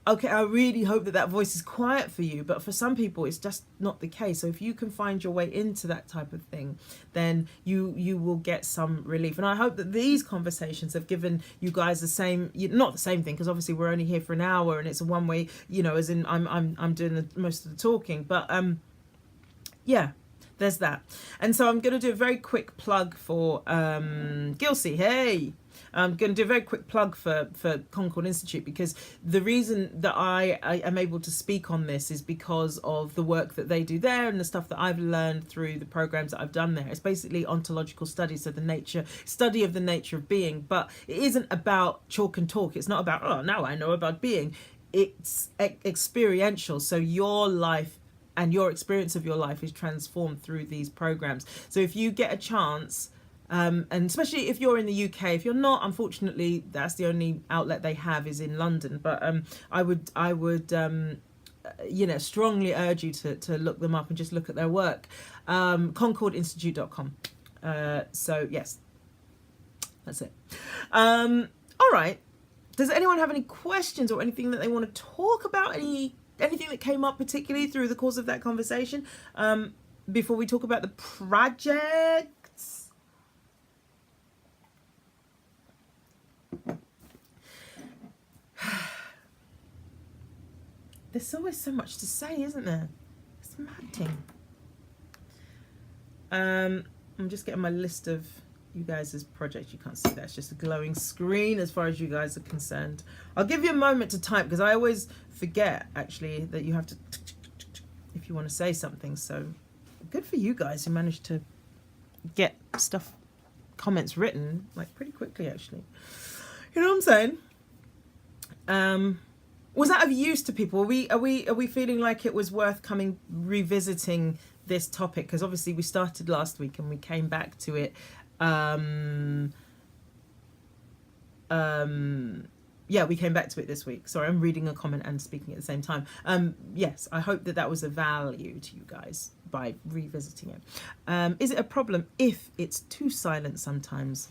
okay, I really hope that voice is quiet for you, but for some people it's just not the case. So if you can find your way into that type of thing, then you will get some relief. And I hope that these conversations have given you guys the same, not the same thing, because obviously we're only here for an hour and it's a one way, you know, as in I'm doing most of the talking, but yeah, there's that. And so I'm going to do a very quick plug for Gilsey. Hey, I'm going to do a very quick plug for Concord Institute, because the reason that I am able to speak on this is because of the work that they do there and the stuff that I've learned through the programs that I've done there. It's basically ontological studies, so the study of the nature of being. But it isn't about chalk and talk. It's not about, oh, now I know about being. It's experiential. So your life and your experience of your life is transformed through these programs. So if you get a chance, and especially if you're in the UK, if you're not, unfortunately, that's the only outlet they have is in London. But I would you know, strongly urge you to look them up and just look at their work. concordinstitute.com. So yes, that's it. All right. Does anyone have any questions or anything that they want to talk about? Anything that came up particularly through the course of that conversation before we talk about the projects? There's always so much to say, isn't there? It's maddening. I'm just getting my list of you guys' projects. You can't see that, it's just a glowing screen as far as you guys are concerned. I'll give you a moment to type, because I always forget actually that you have to if you want to say something. So good for you guys who managed to get comments written like pretty quickly actually. You know what I'm saying? Was that of use to people? Are we feeling like it was worth revisiting this topic? Because obviously we started last week and we came back to it. Yeah, we came back to it this week. Sorry, I'm reading a comment and speaking at the same time. Yes, I hope that was of value to you guys by revisiting it. Is it a problem if it's too silent sometimes?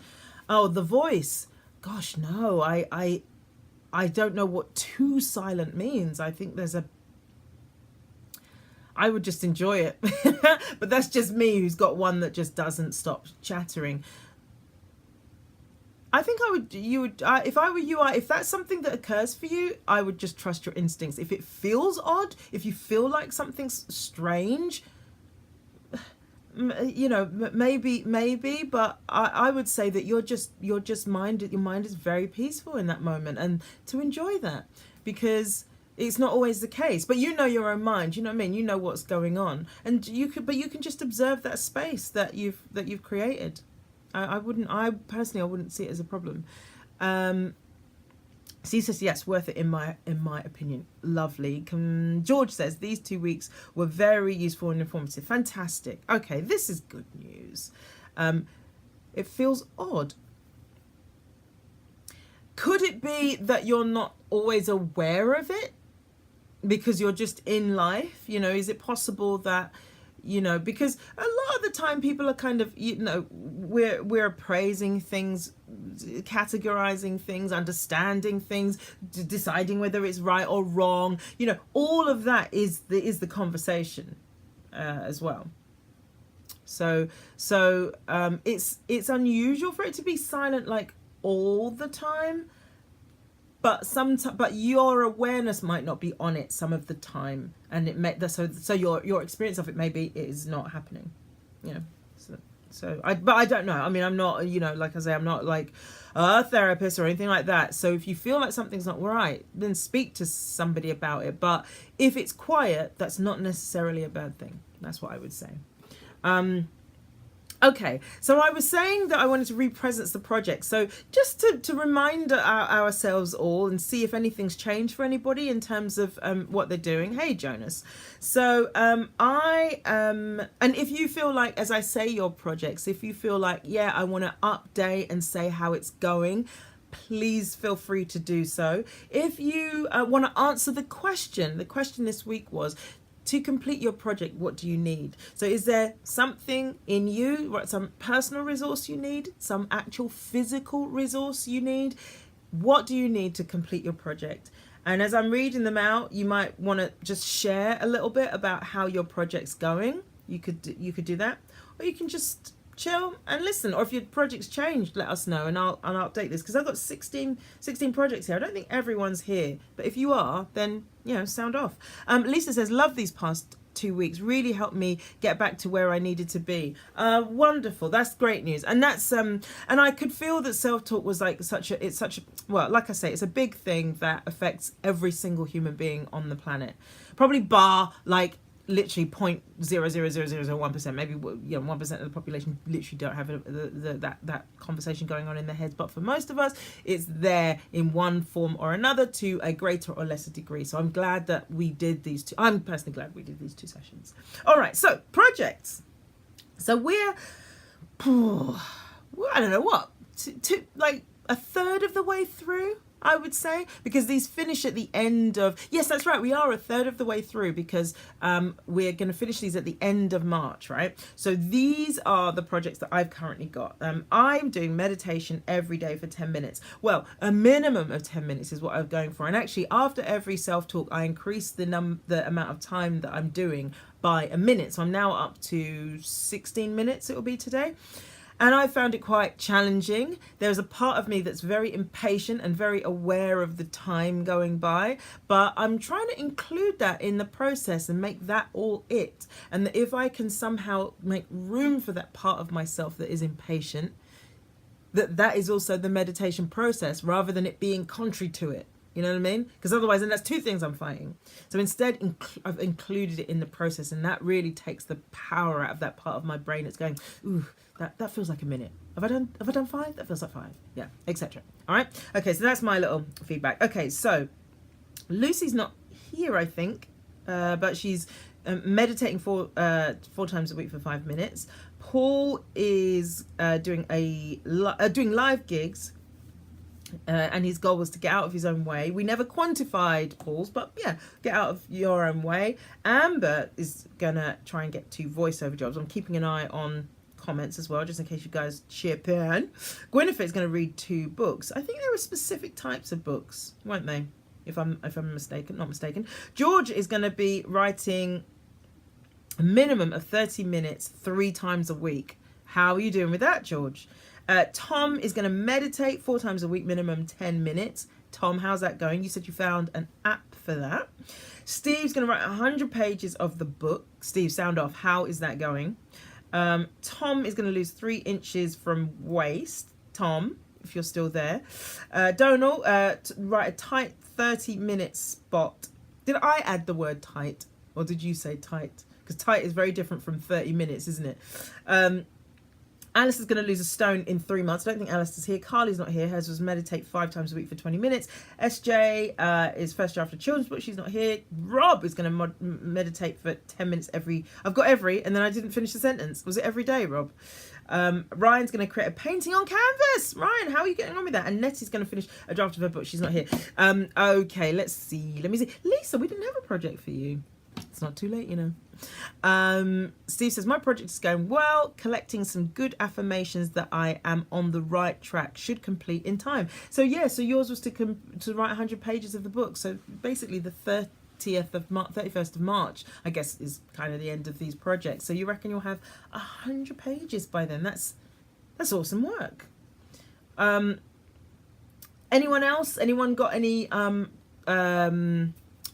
Oh, the voice. Gosh, no. I don't know what too silent means. I think I would just enjoy it. But that's just me, who's got one that just doesn't stop chattering. I think if I were you, if that's something that occurs for you, I would just trust your instincts. If it feels odd, if you feel like something's strange, you know, maybe, but I would say that your mind is very peaceful in that moment, and to enjoy that, because it's not always the case. But you know your own mind, you know what I mean? You know what's going on, and you can just observe that space that you've created. I personally wouldn't see it as a problem. C says yes, worth it in my opinion. Lovely. George says these 2 weeks were very useful and informative. Fantastic. Okay, this is good news. It feels odd. Could it be that you're not always aware of it because you're just in life? You know, is it possible that, you know, because a lot of the time people are kind of, you know, we're appraising things, categorizing things, understanding things, deciding whether it's right or wrong. You know, all of that is the conversation as well. So it's unusual for it to be silent like all the time, but your awareness might not be on it some of the time, and it may so your experience of it maybe is not happening, you know. So So but I don't know. I mean, I'm not, like I say, I'm not like a therapist or anything like that. So if you feel like something's not right, then speak to somebody about it. But if it's quiet, that's not necessarily a bad thing. That's what I would say. Okay, so I was saying that I wanted to represent the project. So just to remind ourselves all and see if anything's changed for anybody in terms of what they're doing. Hey, Jonas. So and if you feel like, as I say, your projects, if you feel like, yeah, I want to update and say how it's going, please feel free to do so. If you want to answer the question this week was, to complete your project, what do you need? So is there something in you, some personal resource you need, some actual physical resource you need? What do you need to complete your project? And as I'm reading them out, you might want to just share a little bit about how your project's going. You could do that, or you can just chill and listen. Or if your project's changed, let us know and I'll update this, because I've got 16 projects here. I don't think everyone's here, but if you are, then sound off. Lisa says, love these past 2 weeks, really helped me get back to where I needed to be. Wonderful, that's great news. And that's and I could feel that self-talk was like well, like I say, it's a big thing that affects every single human being on the planet, probably bar like literally 0.00001%, maybe 1% of the population literally don't have that conversation going on in their heads, but for most of us it's there in one form or another to a greater or lesser degree. So I'm glad that we did these two. I'm personally glad we did these 2 sessions. All right, so projects. So we're I don't know what, to like a third of the way through, I would say, because these finish at the end of, yes, that's right, we are a third of the way through, because we're going to finish these at the end of March, right? So these are the projects that I've currently got. I'm doing meditation every day for 10 minutes. Well, a minimum of 10 minutes is what I'm going for. And actually, after every self-talk, I increase the amount of time that I'm doing by a minute. So I'm now up to 16 minutes it will be today. And I found it quite challenging. There's a part of me that's very impatient and very aware of the time going by, but I'm trying to include that in the process and make that all it. And that if I can somehow make room for that part of myself that is impatient, that is also the meditation process, rather than it being contrary to it. You know what I mean? Because otherwise, then that's 2 things I'm fighting. So instead, I've included it in the process, and that really takes the power out of that part of my brain. It's going, ooh, that feels like a minute. Have I done 5? That feels like 5. Yeah, etc. All right. Okay, so that's my little feedback. Okay, so Lucy's not here, I think, but she's meditating 4 times a week for 5 minutes. Paul is doing live gigs. And his goal was to get out of his own way. We never quantified Paul's, but yeah, get out of your own way. Amber is gonna try and get 2 voiceover jobs. I'm keeping an eye on comments as well, just in case you guys chip in. Gwyneth is going to read 2 books. I think there were specific types of books, weren't they? If I'm not mistaken. George is going to be writing a minimum of 30 minutes 3 times a week. How are you doing with that, George? Tom is going to meditate 4 times a week, minimum 10 minutes. Tom, how's that going? You said you found an app for that. Steve's going to write 100 pages of the book. Steve, sound off. How is that going? Tom is going to lose 3 inches from waist. Tom, if you're still there. Donal, write a tight 30-minute spot. Did I add the word tight, or did you say tight? Because tight is very different from 30 minutes, isn't it? Alice is going to lose a stone in 3 months. I don't think Alice is here. Carly's not here. Hers was meditate 5 times a week for 20 minutes. SJ is first draft of children's book. She's not here. Rob is going to meditate for 10 minutes every... I've got every, and then I didn't finish the sentence. Was it every day, Rob? Ryan's going to create a painting on canvas. Ryan, how are you getting on with that? And Nettie's going to finish a draft of her book. She's not here. Okay, let's see. Let me see. Lisa, we didn't have a project for you. It's not too late, you know. Steve says, my project is going well, collecting some good affirmations that I am on the right track, should complete in time. So yeah, so yours was to write 100 pages of the book. So basically the 31st of March, I guess, is kind of the end of these projects. So you reckon you'll have 100 pages by then? That's awesome work. Anyone else? Anyone got any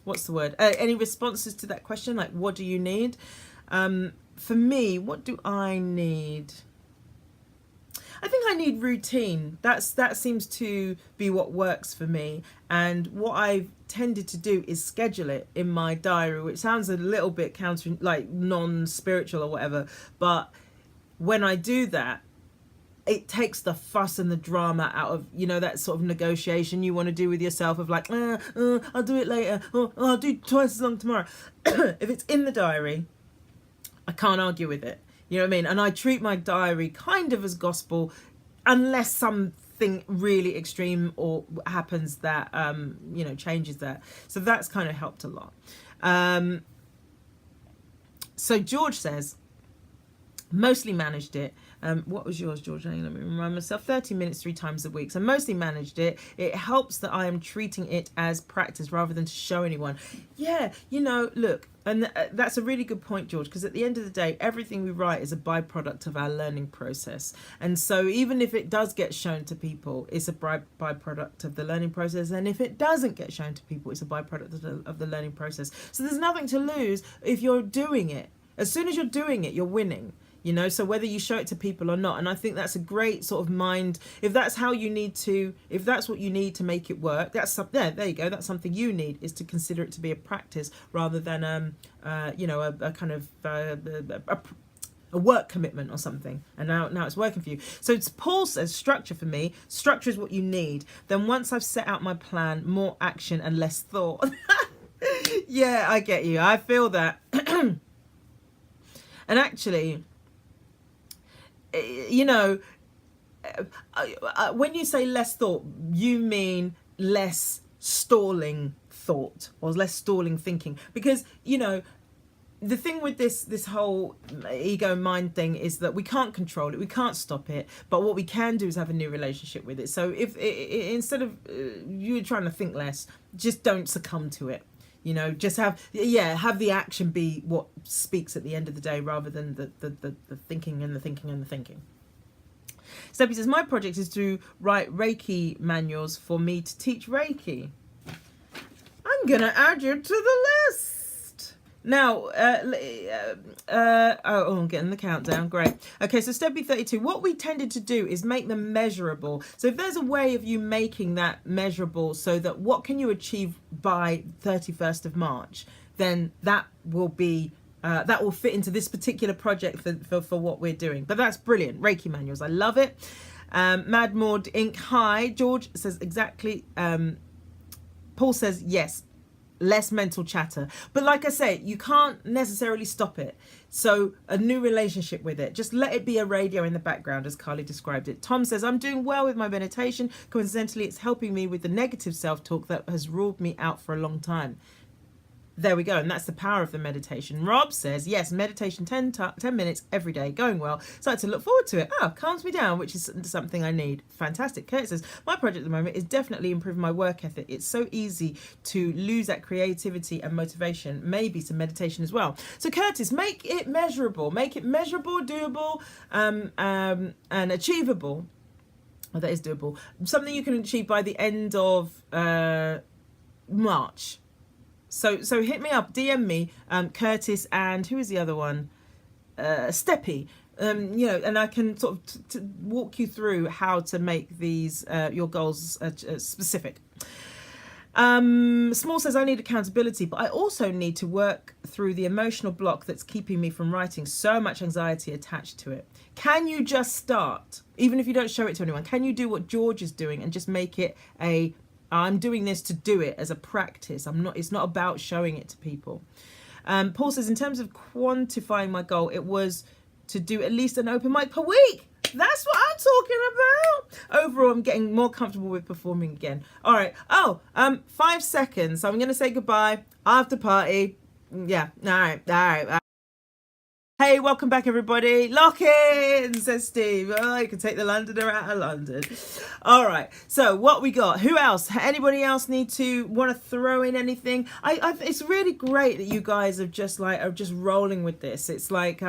what's the word? Any responses to that question? Like, what do you need? For me, what do I need? I think I need routine. That seems to be what works for me. And what I've tended to do is schedule it in my diary, which sounds a little bit counter, like non-spiritual or whatever. But when I do that, it takes the fuss and the drama out of, that sort of negotiation you want to do with yourself of like, I'll do it later, or I'll do twice as long tomorrow. If it's in the diary, I can't argue with it. You know what I mean? And I treat my diary kind of as gospel, unless something really extreme or happens that, changes that. So that's kind of helped a lot. So George says, mostly managed it. What was yours, George? Let me remind myself. 30 minutes 3 times a week. So mostly managed it. It helps that I am treating it as practice rather than to show anyone. Yeah, look, and that's a really good point, George, because at the end of the day, everything we write is a byproduct of our learning process. And so even if it does get shown to people, it's a byproduct of the learning process. And if it doesn't get shown to people, it's a byproduct of the learning process. So there's nothing to lose if you're doing it. As soon as you're doing it, you're winning. So whether you show it to people or not. And I think that's a great sort of mind. If that's what you need to make it work, there you go. That's something you need, is to consider it to be a practice rather than, a kind of a work commitment or something. And now it's working for you. So Paul says structure for me. Structure is what you need. Then once I've set out my plan, more action and less thought. Yeah, I get you. I feel that. And actually, when you say less thought, you mean less stalling thought or less stalling thinking, because the thing with this whole ego mind thing is that we can't control it, we can't stop it, but what we can do is have a new relationship with it. So if instead of you trying to think less, just don't succumb to it. Just have the action be what speaks at the end of the day, rather than the thinking and the thinking and the thinking. Steppy says, my project is to write Reiki manuals for me to teach Reiki. I'm going to add you to the list. Now, I'm getting the countdown. Great. Okay, so Steppy 32. What we tended to do is make them measurable. So if there's a way of you making that measurable, so that what can you achieve by 31st of March, then that will be that will fit into this particular project for what we're doing. But that's brilliant. Reiki manuals. I love it. Mad Maud Inc. Hi. George says exactly. Paul says yes. Less mental chatter. But like I say, you can't necessarily stop it. So a new relationship with it. Just let it be a radio in the background, as Carly described it. Tom says, I'm doing well with my meditation. Coincidentally, it's helping me with the negative self-talk that has ruled me out for a long time. There we go. And that's the power of the meditation. Rob says, yes, meditation 10 minutes every day, going well. So I had to look forward to it. Calms me down, which is something I need. Fantastic. Kurt says, my project at the moment is definitely improving my work ethic. It's so easy to lose that creativity and motivation. Maybe some meditation as well. So Curtis, make it measurable. Make it measurable, doable, and achievable. Oh, that is doable. Something you can achieve by the end of March. So hit me up, DM me, Curtis, and who is the other one? Steppy. And I can sort of to walk you through how to make these your goals specific. Small says, I need accountability, but I also need to work through the emotional block that's keeping me from writing. So much anxiety attached to it. Can you just start, even if you don't show it to anyone? Can you do what George is doing and just make it I'm doing this to do it as a practice. It's not about showing it to people. Paul says, in terms of quantifying my goal, it was to do at least an open mic per week. That's what I'm talking about. Overall, I'm getting more comfortable with performing again. All right. 5 seconds. So I'm going to say goodbye. After party. Yeah. All right. Hey, welcome back, everybody. Lock in, says Steve. Oh, you can take the Londoner out of London. All right. So what we got? Who else? Anybody else want to throw in anything? It's really great that you guys are just rolling with this. It's like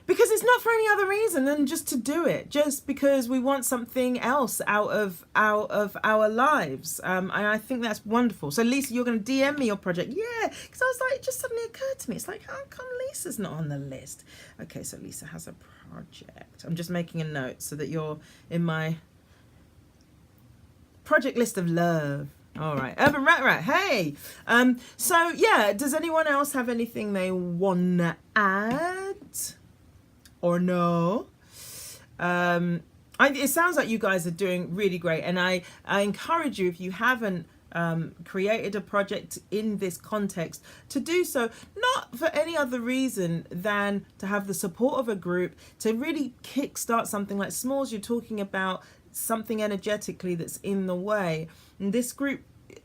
Because it's not for any other reason than just to do it, just because we want something else out of our lives. And I think that's wonderful. So Lisa, you're going to DM me your project. Yeah, because I was like, it just suddenly occurred to me. It's like, how come Lisa's not on the list? Okay, so Lisa has a project. I'm just making a note so that you're in my project list of love. All right, Urban Rat, hey. So yeah, does anyone else have anything they want to add? Or no? It sounds like you guys are doing really great, and I encourage you, if you haven't created a project in this context, to do so, not for any other reason than to have the support of a group to really kickstart something like Smalls. You're talking about something energetically that's in the way. And this group,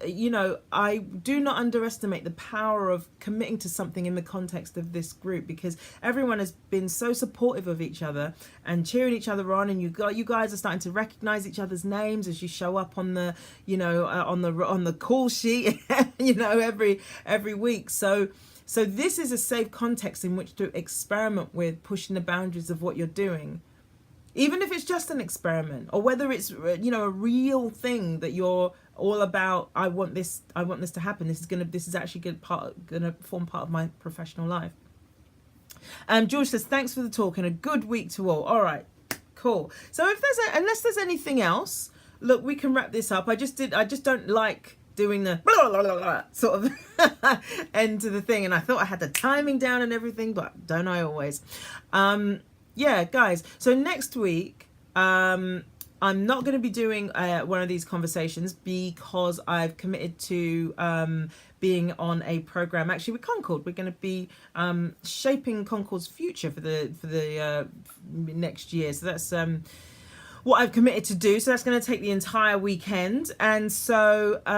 you know, I do not underestimate the power of committing to something in the context of this group, because everyone has been so supportive of each other and cheering each other on, and you guys are starting to recognize each other's names as you show up on the, you know, on the call sheet, you know, every week. So this is a safe context in which to experiment with pushing the boundaries of what you're doing. Even if it's just an experiment, or whether it's, you know, a real thing that you're all about. I want this to happen. This is actually gonna form part of my professional life. George says, thanks for the talk and a good week to all. All right, cool. So unless there's anything else, look, we can wrap this up. I just don't like doing the blah, blah, blah, blah, sort of end to the thing, and I thought I had the timing down and everything, but don't I always? Yeah, guys, so next week, I'm not going to be doing one of these conversations because I've committed to being on a program actually with Concord. We're going to be shaping Concord's future for the next year. So that's what I've committed to do. So that's going to take the entire weekend. And so what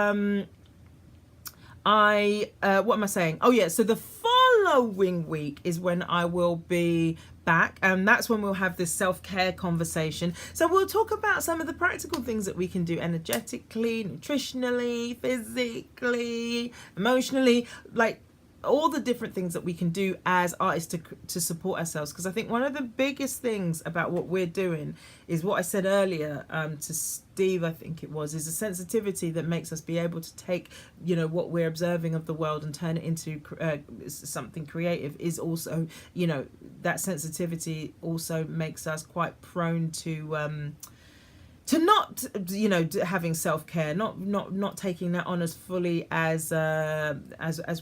am I saying? Oh yeah, so the following week is when I will be back, and that's when we'll have this self-care conversation. So we'll talk about some of the practical things that we can do energetically, nutritionally, physically, emotionally, like all the different things that we can do as artists to support ourselves. Because I think one of the biggest things about what we're doing is what I said earlier to Steve, I think it was, is a sensitivity that makes us be able to take, you know, what we're observing of the world and turn it into something creative. Is also, you know, that sensitivity also makes us quite prone to not, you know, having self-care, not taking that on as fully as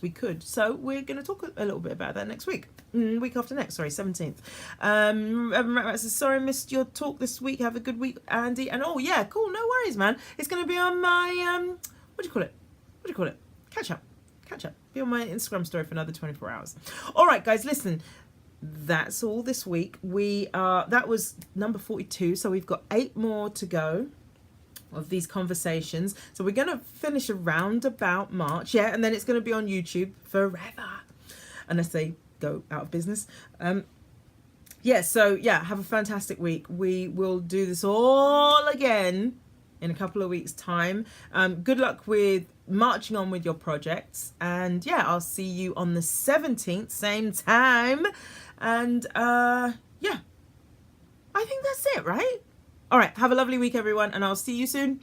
we could. So we're going to talk a little bit about that next week. Week after next, sorry, 17th. Sorry I missed your talk this week. Have a good week, Andy. And oh yeah, cool, no worries, man. It's going to be on my what do you call it? Catch up. Be on my Instagram story for another 24 hours. All right, guys, listen. That's all this week. That was number 42, so we've got 8 more to go of these conversations. So we're going to finish around about March, yeah, and then it's going to be on YouTube forever, unless they go out of business. Yeah, so yeah, have a fantastic week. We will do this all again in a couple of weeks' time. Good luck with marching on with your projects, and yeah, I'll see you on the 17th, same time. And yeah, I think that's it, right? All right, have a lovely week, everyone, and I'll see you soon.